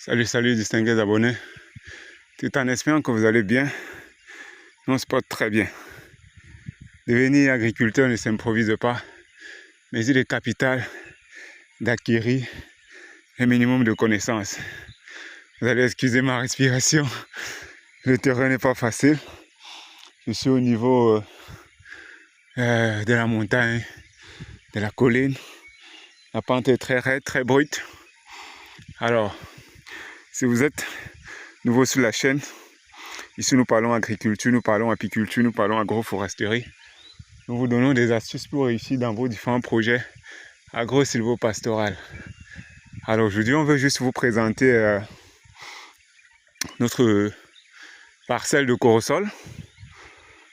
Salut, salut distingués abonnés. Tout en espérant que vous allez bien. Nous on se porte très bien. Devenir agriculteur ne s'improvise pas, mais il est capital d'acquérir un minimum de connaissances. Vous allez excuser ma respiration. Le terrain n'est pas facile. Je suis au niveau de la montagne, de la colline. La pente est très raide, très brute. Alors, si vous êtes nouveau sur la chaîne, ici nous parlons agriculture, nous parlons apiculture, nous parlons agroforesterie. Nous vous donnons des astuces pour réussir dans vos différents projets agro-silvopastoral. Alors aujourd'hui, on veut juste vous présenter notre parcelle de corosol.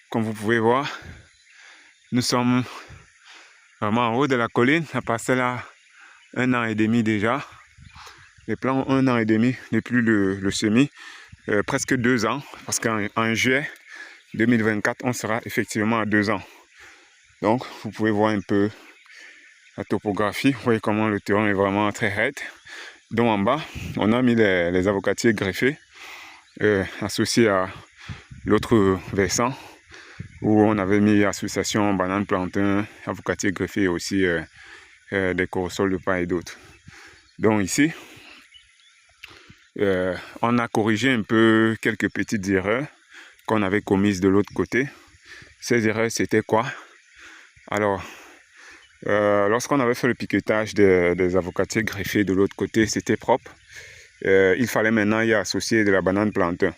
Comme vous pouvez voir, nous sommes vraiment en haut de la colline. La parcelle a 1 an et demi déjà. Les plants ont 1 an et demi depuis le semis. Presque 2 ans, parce qu'en juillet 2024, on sera effectivement à 2 ans. Donc, vous pouvez voir un peu la topographie. Vous voyez comment le terrain est vraiment très raide. Donc en bas, on a mis les avocatiers greffés, associés à l'autre versant, où on avait mis association banane plantain, avocatiers greffés et aussi des corosols de paille et d'autres. Donc ici, on a corrigé un peu quelques petites erreurs qu'on avait commises de l'autre côté. Ces erreurs, c'était quoi? Alors, lorsqu'on avait fait le piquetage des avocatiers greffés de l'autre côté, c'était propre. Il fallait maintenant y associer de la banane plantain.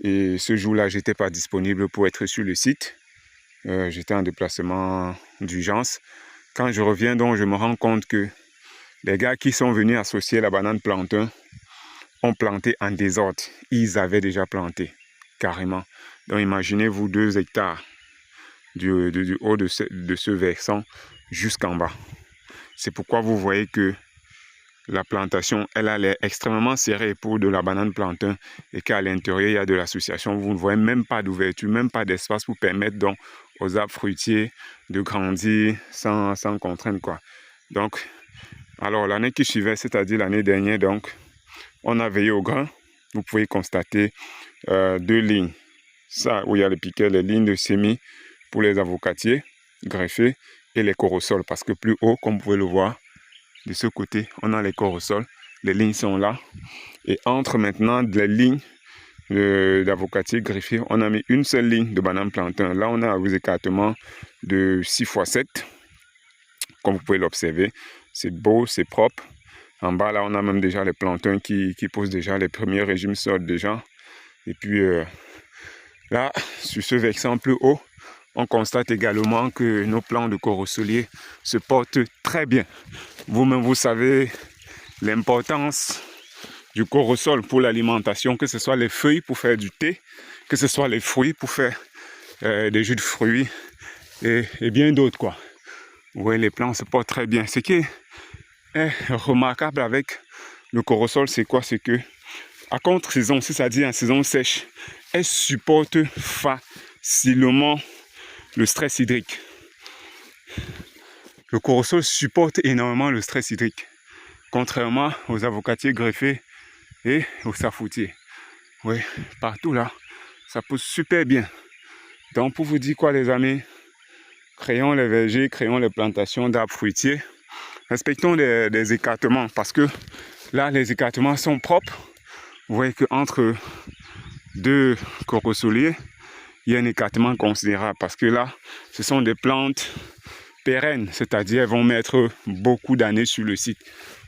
Et ce jour-là, je n'étais pas disponible pour être sur le site. J'étais en déplacement d'urgence. Quand je reviens, donc, je me rends compte que les gars qui sont venus associer la banane plantain ont planté en désordre. Ils avaient déjà planté, carrément. Donc imaginez-vous 2 hectares du haut de ce versant jusqu'en bas. C'est pourquoi vous voyez que la plantation, elle a l'air extrêmement serrée pour de la banane plantain et qu'à l'intérieur, il y a de l'association. Vous ne voyez même pas d'ouverture, même pas d'espace pour permettre donc aux arbres fruitiers de grandir sans contrainte, quoi. Donc, alors l'année qui suivait, c'est-à-dire l'année dernière, donc, on a veillé au grain. Vous pouvez constater 2 lignes. Ça, où il y a le piquet, les lignes de semis pour les avocatiers greffés et les corosols. Parce que plus haut, comme vous pouvez le voir, de ce côté, on a les corosols. Les lignes sont là. Et entre maintenant les lignes d'avocatiers greffés, on a mis une seule ligne de banane plantain. Là, on a un écartement de 6x7. Comme vous pouvez l'observer, c'est beau, c'est propre. En bas, là, on a même déjà les plantains qui posent déjà les premiers régimes sol déjà. Et puis, là, sur ce versant plus haut, on constate également que nos plants de corosoliers se portent très bien. Vous-même, vous savez l'importance du corosol pour l'alimentation, que ce soit les feuilles pour faire du thé, que ce soit les fruits pour faire des jus de fruits et bien d'autres, quoi. Vous voyez, les plants se portent très bien. Ce qui est remarquable avec le corosol, c'est quoi? C'est que à contre-saison, c'est-à-dire en saison sèche, elle supporte facilement le stress hydrique. Le corosol supporte énormément le stress hydrique, contrairement aux avocatiers greffés et aux safoutiers. Oui, partout là, ça pousse super bien. Donc pour vous dire quoi les amis, créons les vergers, créons les plantations d'arbres fruitiers. Respectons les écartements parce que là les écartements sont propres. Vous voyez qu'entre 2 corosoliers, il y a un écartement considérable parce que là, ce sont des plantes pérennes, c'est-à-dire elles vont mettre beaucoup d'années sur le site,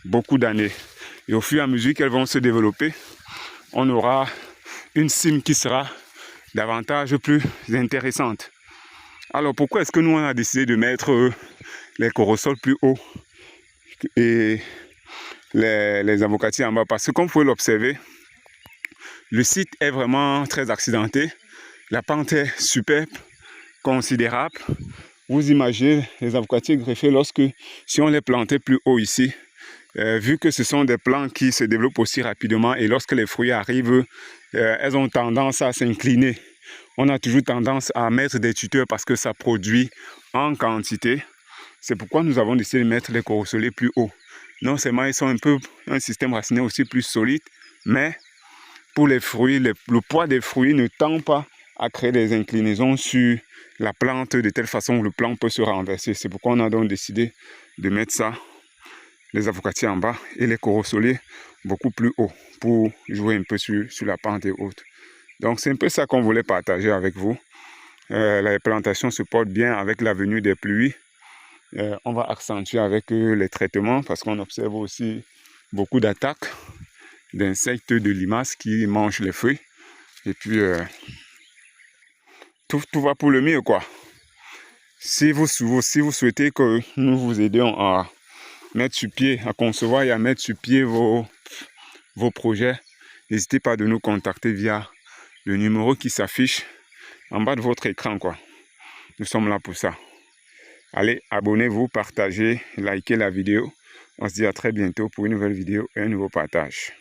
beaucoup d'années. Et au fur et à mesure qu'elles vont se développer, on aura une cime qui sera davantage plus intéressante. Alors pourquoi est-ce que nous on a décidé de mettre les corosols plus haut et les avocatiers en bas? Parce que comme vous pouvez l'observer, le site est vraiment très accidenté. La pente est superbe, considérable. Vous imaginez les avocatiers greffés si on les plantait plus haut ici, vu que ce sont des plants qui se développent aussi rapidement et lorsque les fruits arrivent, elles ont tendance à s'incliner. On a toujours tendance à mettre des tuteurs parce que ça produit en quantité. C'est pourquoi nous avons décidé de mettre les corosoliers plus haut. Non seulement ils sont un système raciné aussi plus solide, mais pour les fruits, le poids des fruits ne tend pas à créer des inclinaisons sur la plante de telle façon que le plant peut se renverser. C'est pourquoi on a donc décidé de mettre ça, les avocatiers en bas et les corosoliers beaucoup plus haut pour jouer un peu sur la pente et autres. Donc c'est un peu ça qu'on voulait partager avec vous. La plantation se porte bien avec la venue des pluies. On va accentuer avec les traitements parce qu'on observe aussi beaucoup d'attaques d'insectes, de limaces qui mangent les fruits. Et puis, tout va pour le mieux, quoi. Si vous souhaitez que nous vous aidions à mettre sur pied, à concevoir et à mettre sur pied vos projets, n'hésitez pas de nous contacter via le numéro qui s'affiche en bas de votre écran, quoi. Nous sommes là pour ça. Allez, abonnez-vous, partagez, likez la vidéo. On se dit à très bientôt pour une nouvelle vidéo et un nouveau partage.